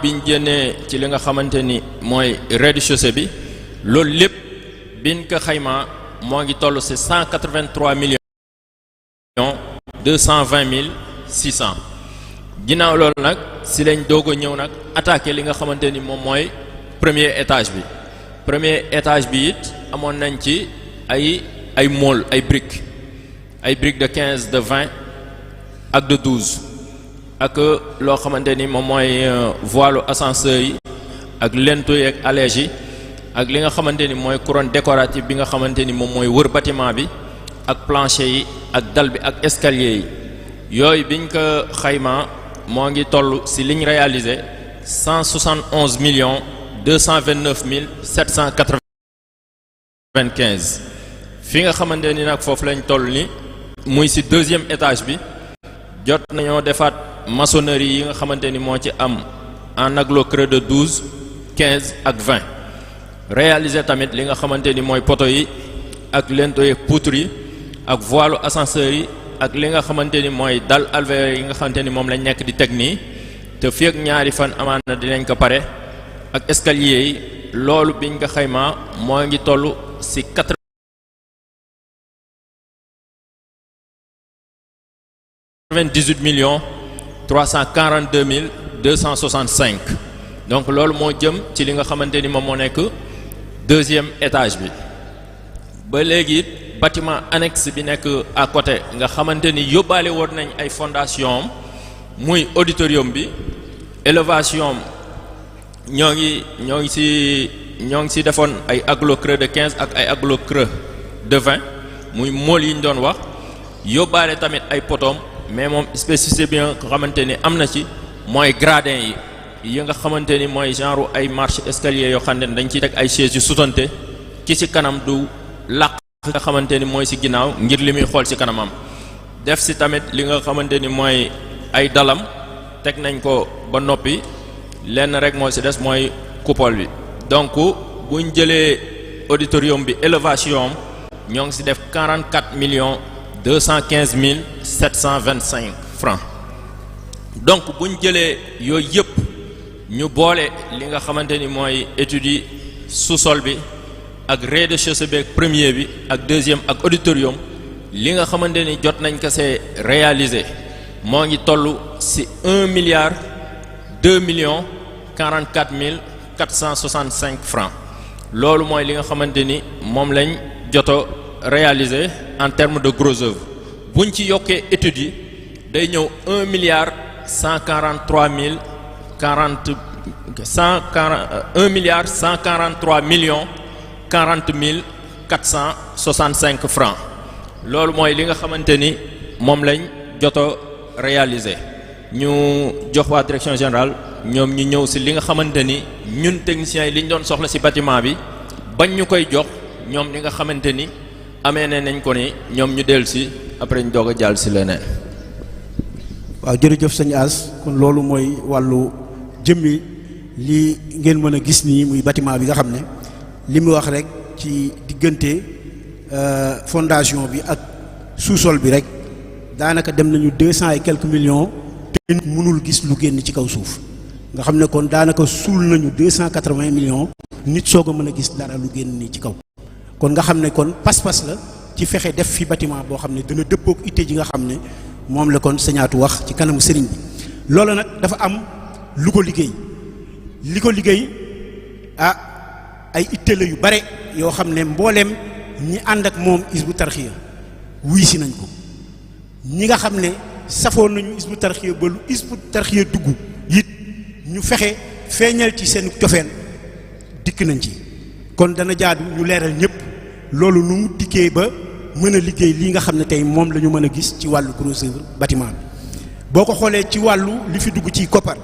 biñ génnee ci li nga xamante ni mooy rez-de-chaussée bi loolu lépp biñ ko xaymaa moo ngi toll ci 183 millions 220 mille 600 ginnaaw loolu nag si lañ doog a ñëw nag attaqué li nga xamante ni moom mooy premier étage bi it amoon nañ ci ay mool ay briques de 15 de 20 ak de 12 ak loo xamante ni moom mooy voile ascenseur yi ak lenteaux yi ak allège yi ak li nga xamante ni mooy couronne décorative bi nga xamante ni moom mooy wër bâtiment bi ak plancher yi ak dal bi ak escalier yi yooyu biñ ko xaymaa moo ngi toll ci liñ réalisé 171 millions 229 mille 795 fi nga xamante ni nag foofu lañ toll ni muy ci deuxième étage bi jot nañoo defaat maçonnerie yi nga xamante ni moo ci am en aglo creux de 12 15 ak 20 réalisé tamit li nga xamante ni mooy poteaux yi ak lenteaux yi poutres yi ak voile ascenseur yi ak li nga xamante ni mooy dal alvéole yi nga xamante ni moom lañ nekk di teg nii te fii ak ñaari fan amaan na dinañ ko pare ak escalier yi loolu biñ ko xaymaa moo ngi toll ci 98 millions 342 mille 265 donc loolu moo jëm ci li nga xamante ni moom moo nekk deuxième étage bi ba léegi it bâtiment annexe bi nekk à côté nga xamante ni yóbbaale woon nañ ay fondation muy auditorium bi élévation ñoo ngi ci defoon ay aglo creux de 15 ak ay aglo creux de 20 muy mool yi ñu doon wax yóbbaale tamit ay potoom mais moom spécificité bi nga xamante ni am na ci mooy gradin yi nga xamante ni mooy genre ay marche escalier yoo xam ne dañ ciy teg ay chaises yu sutante ki ci kanam du làq nga xamante ni mooy ci ginnaaw ngir li muy xool ci kanamam def ci tamit li nga xamante ni mooy ay dalam teg nañ ko ba noppi lenn rek moo ci des mooy coupole bi donc buñ jëlee auditorium bi élévation ñoo ngi ci def 44 millions 215 mille 725 francs donc buñ jëlee yooyu yëpp ñu boole li nga xamante ni mooy études yi sous-sol bi ak rez-de-chaussée bi ak premier bi ak deuxième ak auditorium li nga xamante ni jot nañ ko see réalisé moo ngi toll ci 1 milliard 2 millions 44 mille 465 francs loolu mooy li nga xamante ni moom lañ joto réalisé en termes de gros œuvre buñ ci yokkee études yi day ñëw 1 milliard 143 mille 1 milliard 143 millions 40 mille 465 francs loolu mooy li nga xamante ni moom lañ joto réalisé ñu jox waa direction générale ñoom ñu ñëw ci li nga xamante ni ñun techniciens yi li ñu doon soxla ci bâtiment bi bañ ñu koy jox ñoom li nga xamante ni amee nañ ko ni ñoom ñu dellu ci après ñu doog a jàll ci leneen. waaw jërëjëf sëñ As kon loolu mooy wàllu jëmmi li ngeen mën a gis nii muy bâtiment bi nga xam ne li mu wax rek ci diggante fondation bi ak sous-sol bi rek daanaka dem nañu 200 et quelques millions te nit mënul gis lu génn ci kaw suuf nga xam ne kon daanaka suul nañu 280 millions nit soog a mën a gis dara lu génn nii ci kaw kon nga xam ne kon pas-pas la ci fexe def fi bâtiment boo xam ne dana dëppook itte ji nga xam ne moom la kon sañaatu wax ci kanamu sëriñ bi loolu nag dafa am lu ko liggéey ay itte la yu bare yoo xam ne mbooleem ñi ànd ak moom Hizbut Tarqiyyah wuy si nañ ko ñi nga xam ne safoon nañu Hizbut Tarqiyyah ba lu Hizbut Tarqiyyah dugg it ñu fexe feeñal ci seen cofeel dikk nañ ci kon dana jaadu ñu leeral ñëpp loolu nu mu dikkee ba mën a liggéey lii nga xam ne tey moom la ñu mën a gis ci wàllu gros œuvre bâtiment bi boo ko xoolee ci wàllu li fi dugg ci koppar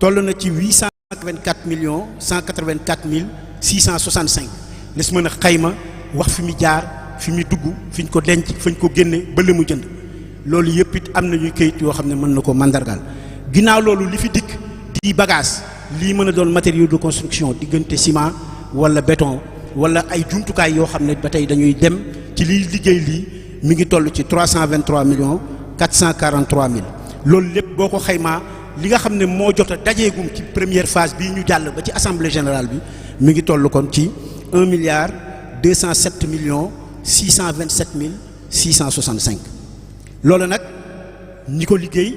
toll na ci 824 millions 184 mille 665 les mën a xayma wax fi mu jaar fi mu dugg fi ñu ko denc fi ñu ko génne ba la mu jënd loolu yëpp it am na ñuy kayit yoo xam ne mën na ko mandargaal ginnaaw loolu li fi dikk di bagage lii mën a doon matériaux de construction diggante ciment wala béton wala ay jumtukaay yoo xam ne ba tey dañuy dem ci liy liggéey lii mi ngi toll ci 323 millions 443 mille loolu lépp boo ko xaymaa li nga xam ne moo jot a dajeegum ci première phase bii ñu jàll ba ci assemblée générale bi mi ngi toll kon ci 1,207,627,665 loolu nag ñi ko liggéey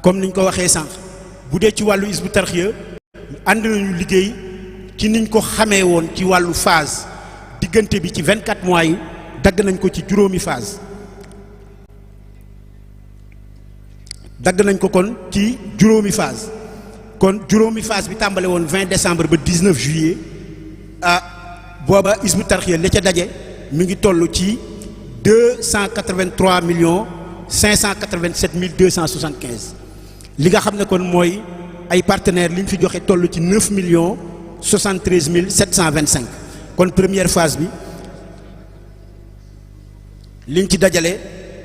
comme niñ ko waxee sànq bu dee ci wàllu Hizbut Tarqiyyah ànd nañu liggéey ci niñ ko xamee woon ci wàllu phase diggante bi ci 24 mois yi dagg nañ ko ci juróomi phase dagg nañ ko kon ci juróomi phase kon juróomi phase bi tàmbale woon 20 décembre ba 19 juillet booba Hizbut Tarqiyyah la ca daje mi ngi toll ci 283,587,275 li nga xam ne kon mooy ay partenaires li ñu fi joxe toll ci 9,73,725 kon première phase bi liñ ci dajale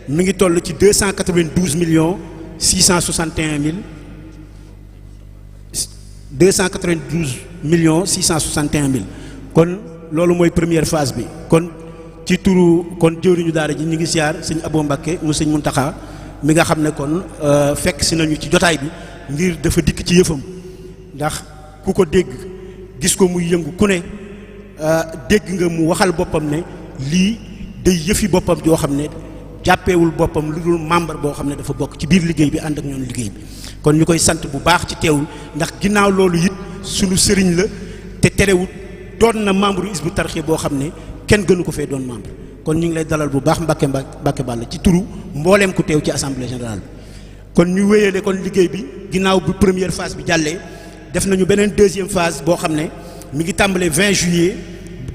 mi ngi toll ci 292,661,000 kon loolu mooy première phase bi kon ci turu kon jëwriñu daara ji ñu ngi siyaar sëñ Abo Mbakke mu sëñ Muntaxa mi nga xam ne kon fekk si nañu ci jotaay bi ngir dafa dikk ci yëfam ndax ku ko dégg gis ko muy yëngu ku ne dégg nga mu waxal boppam ne lii day yëfi boppam yoo xam ne jàppeewul boppam lu dul membre boo xam ne dafa bokk ci biir liggéey bi ànd ak ñoom liggéey bi kon ñu koy sant bu baax ci teewul ndax ginnaaw loolu it sunu sëriñ la te terewut doon na membre Hizbut Tarqiyyah boo xam ne kenn gënu ko fee doon membre kon ñu ngi lay dalal bu baax Mbàkke Bàlla ci turu mbooleem ku teew ci assemblée générale bi kon ñu wéyale kon liggéey bi ginnaaw bu première phase bi jàllee def nañu beneen deuxième phase boo xam ne mi ngi tàmbalee 20 juillet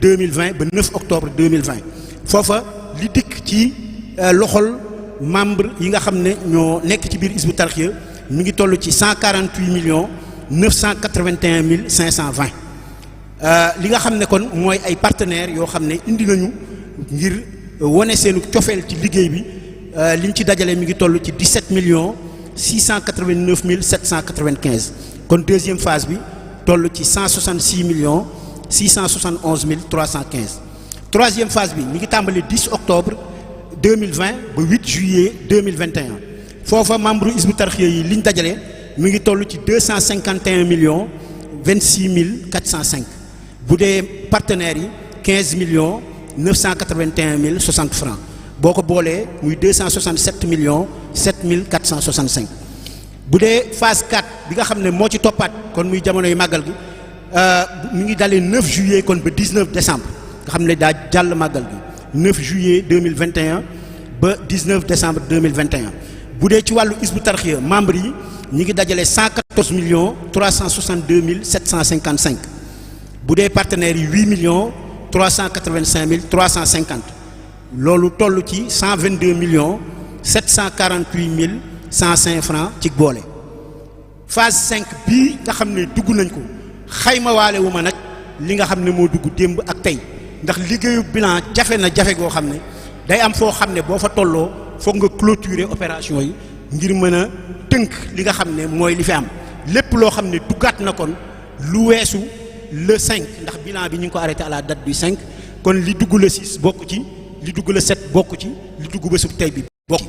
2020 ba 9 octobre 2020 foofa li dikk ci loxol membre yi nga xam ne ñoo nekk ci biir Hizbut Tarqiyyah mi ngi toll ci 148,981,520 li nga xam ne kon mooy ay partenaires yoo xam ne indi nañu ngir wane seenu cofeel ci liggéey bi liñ ci dajale mi ngi toll ci 17,689,795 kon deuxième phase bi toll ci 166,671,315 troisième phase bi mi ngi tàmbali 10 octobre 2020 ba 8 juillet 2021 foofa membre Hizbut Tarqiyyah yi liñ dajale mi ngi toll ci 251,26,405 bu dee partenaires yi 15,981,060 francs boo ko boolee muy 267,007,465 bu dee phase 4 bi nga xam ne moo ci toppaat kon muy jamonoy màggal gi mi ngi dalee 9 juillet kon ba 19 décembre nga xam ne daa jàll màggal gi 9 juillet 2021 ba 19 décembre 2021 bu dee ci wàllu Hizbut Tarqiyyah membres yi ñi ngi dajale 114,362,755 bu dee partenaires yi 8,385,350 loolu toll ci 122,748,105 francs ci boole phase 5 bii nga xam ne dugg nañ ko xayma waale wu ma nag li nga xam ne moo dugg démb ak tey ndax liggéeyu bilan jafe na jafe goo xam ne day am foo xam ne boo fa tolloo foog nga clôturer opération yi ngir mën a tënk li nga xam ne mooy li fi am lépp loo xam ne duggaat na kon lu weesu le 5 ndax bilan bi ñu ngi ko arrêté à la date du 5 kon li dugg le 6 bokk ci li dugg le 7 bokk ci li dugg ba sub tey bi bokk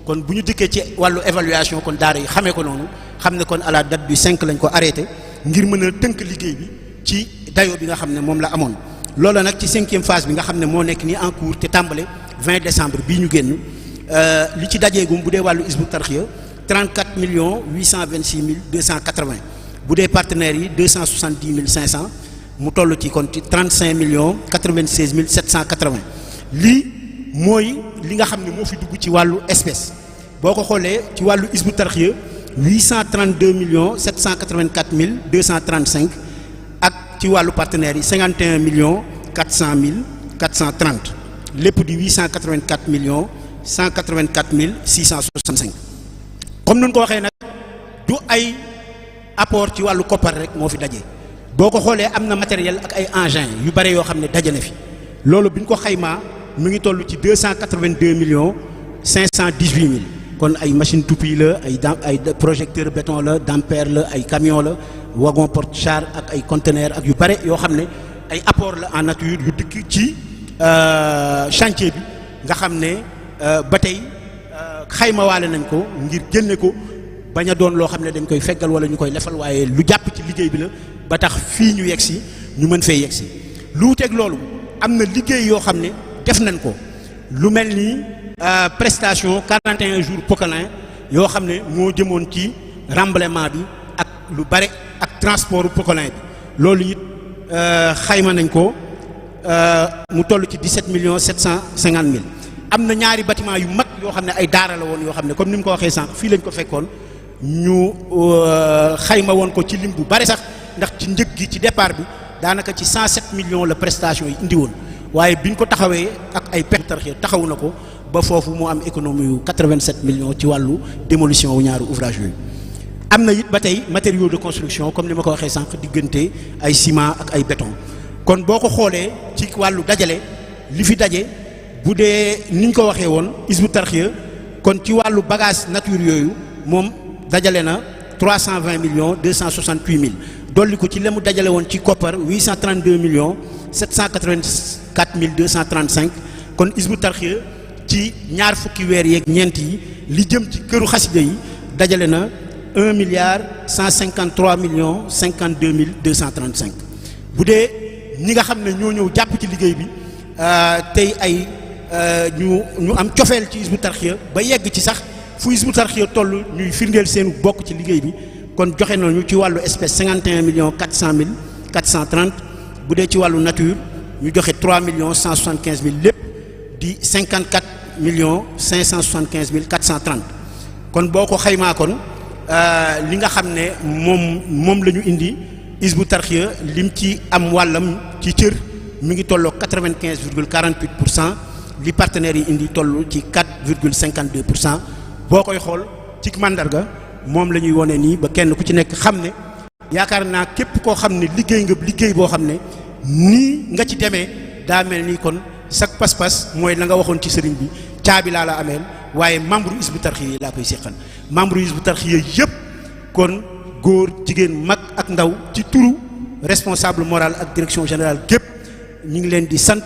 kon bu ñu dikkee ci wàllu évaluation kon daara yi xamee ko noonu xam ne kon à la date du 5 lañ ko arrêté ngir mën a tënk liggéey bi ci dayo bi nga xam ne moom la amoon loola nag ci 5e phase bi nga xam ne moo nekk nii en cours te tàmbale 20 décembre bii ñu génn li ci dajeegum bu dee wàllu Hizbut Tarqiyyah 34,826,280 bu dee partenaires yi 270,500 mu toll ci kon ci 35,96,780 lii mooy li nga xam ne moo fi dugg ci wàllu espèce boo ko xoolee ci wàllu Hizbut Tarqiyyah 832,784,235 ak ci wàllu partenaires yi 51,400,430 lépp di 884,184,665 comme nun ko waxee nag du ay apport ci wàllu koppar rek moo fi daje boo ko xoolee am na matériel ak ay engins yu bare yoo xam ne daje na fi loolu bi ñu ko xaymaa mu ngi toll ci 282,518,000 kon ay machine toupie la ay projecteur béton la dampère la ay camion la wagon porte-char ak ay conteneur ak yu bare yoo xam ne ay apport la en nature yu dikk ci chantier bi nga xam ne ba tey xaymawaale nañ ko ngir génne ko bañ a doon loo xam ne dañ koy feggal wala ñu koy lefal waaye lu jàpp ci liggéey bi la ba tax fii ñu yegg si ñu mën fee yegg si lu wuteeg loolu am na liggéey yoo xam ne def nañ ko lu mel ni prestation 41 jours Poquelin yoo xam ne moo jëmoon ci remblaiement bi ak lu bare ak transport Poquelin bi loolu it xayma nañ ko mu toll ci 17 millions 750 mille am na ñaari bâtiment yu mag yoo xam ne ay daara la woon yoo xam ne comme ni mu ko waxee sànq fii lañ ko fekkoon ñu xayma woon ko ci lim bu bare sax ndax ci njëg gi ci départ bi daanaka ci 107 millions la prestation yi indi woon waaye biñ ko taxawee ak ay Hizbut-Tarqiyyah taxawu na ko ba foofu mu am économie yu 87 millions ci wàllu démolition wu ñaari ouvrage yooyu. am na it ba tey matériaux de construction comme ni ma ko waxee sànq diggante ay ciment ak ay béton kon boo ko xoolee ci wàllu dajale li fi daje bu dee ni ñu ko waxee woon Hizbut-Tarqiyyah kon ci wàllu bagage nature yooyu moom dajale na 320 millions 268 mille dolli ko ci la mu dajale woon ci koppar 832 millions 784 mille 235 kon Hizbut-Tarqiyyah ci ñaar fukki weer yeeg ñeent yi li jëm ci këru xasida yi dajale na 1 milliard 153 millions 52 mille 235 bu dee ñi nga xam ne ñoo ñëw jàpp ci liggéey bi tey ay ñu am cofeel ci Hizbut-Tarqiyyah ba yegg ci sax fu Hizbut-Tarqiyyah toll ñuy firndeel seen bokk ci liggéey bi kon joxe nañu ci wàllu espèce 51 millions 400 mille 430 bu dee ci wàllu nature ñu joxe 3 millions 175 mille lépp di 54 millions 575 mille 430 kon boo ko xaymaa kon li nga xam ne moom la ñu indi Hizbut-Tarqiyyah lim ci am wàllam ci cër mi ngi tolloo 95,48% li partenaires yi indi toll ci 4,52% boo koy xool ci mandarga moom la ñuy wone nii ba kenn ku ci nekk xam ne yaakaar naa képp koo xam ne liggéey nga liggéey boo xam ne nii nga ci demee daa mel ni kon sak pas-pas mooy la nga waxoon ci sëriñ bi caabi laa la ameel waaye membre Hizbut-Tarqiyyah yi laa koy seqal membre Hizbut-Tarqiyyah yëpp kon góor jigéen mag ak ndaw ci turu responsable moral ak direction générale gépp ñu ngi leen di sant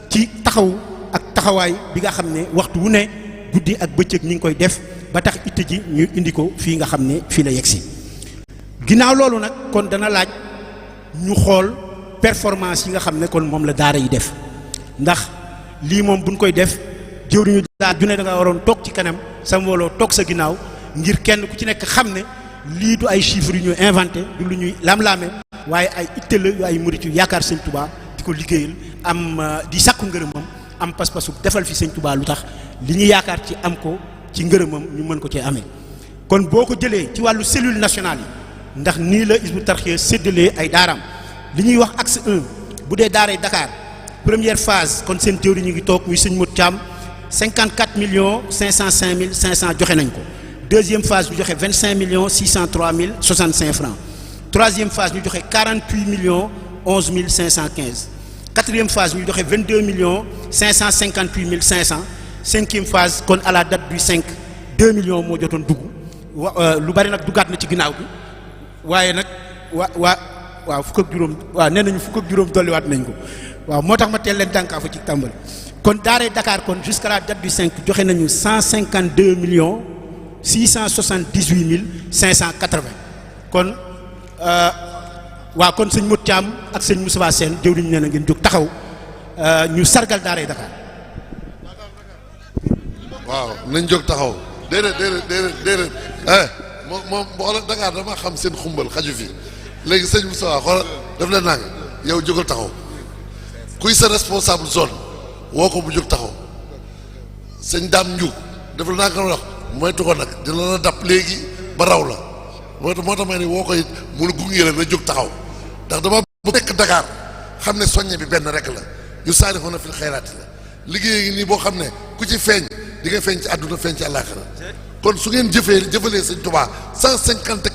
ci taxaw ak taxawaay bi nga xam ne waxtu wu ne guddi ak bëccëg ñi ngi koy def ba tax itte ji ñu indi ko fii nga xam ne fii la yegsi ginnaaw loolu nag kon dana laaj ñu xool performance yi nga xam ne kon moom la daara yi def ndax lii moom buñ koy def jëwriñu daara ju ne da nga waroon toog ci kanam sa mbooloo toog sa ginnaaw ngir kenn ku ci nekk xam ne lii du ay chiffres yu ñu inventé du lu ñuy lam-laame waaye ay itte la yu ay murit yu yaakaar sëñ Touba di ko liggéeyal am di sàkku ngërëmam am pas-pasu defal fi sëñ Touba lu tax li ñu yaakaar ci am ko ci ngërëmam ñu mën ko cee amee kon boo ko jëlee ci wàllu cellule nationale yi ndax nii la Hizbut-Tarqiyyah séddalee ay daaraam li ñuy wax axe 1 bu dee daaray Dakar première phase kon seen théorie ñu ngi toog muy sëñ Modou Thiam 54 millions 505 mille 500 joxe nañ ko deuxième phase ñu joxe 25 millions 603 mille 65 francs troisième phase ñu joxe 48 millions 11 mille 515 quatrième phase ñu joxe 22 millions 558 mille 500 cinquième phase kon à la date du 5 2 millions moo jotoon dugg lu bari nag duggaat na ci ginnaaw bi waaye nag waaw fukk ak juróom waaw nee nañu fukk ak juróom dolliwaat nañ ko waaw moo tax ma teel leen dànkaafu ci tàmbali kon daaree Dakar kon jusqu'à la date du 5 joxe nañu 152 millions 678 mille 580 kon waaw kon sëñ Modou Thiam ak sëñ Moussa Sène jëwriñ nee na ngeen jóg taxaw ñu sargal daaree Dakar. waaw nañ jóg taxaw déedéet moom xoolal Dakar dama xam seen xumbal xaju fi léegi sëñ Moussa xoolal daf leen naa yow jógal taxaw kuy sa responsable zone woo ko bu jóg taxaw sëñ Dame Ndiouk daf la naa ko wax moytu ko nag dina la dab léegi ba raw la moo tax may ne woo koy mu la gunge la na jóg taxaw ndax dama bu nekk Dakar xam ne soññe bi benn rek la yu saari xoon na fil xayraati la liggéey ngi nii boo xam ne ku ci feeñ di nga feeñ ci àdduna feeñ ci àllaaxira kon su ngeen jëfalee sëñ Tuubaa 150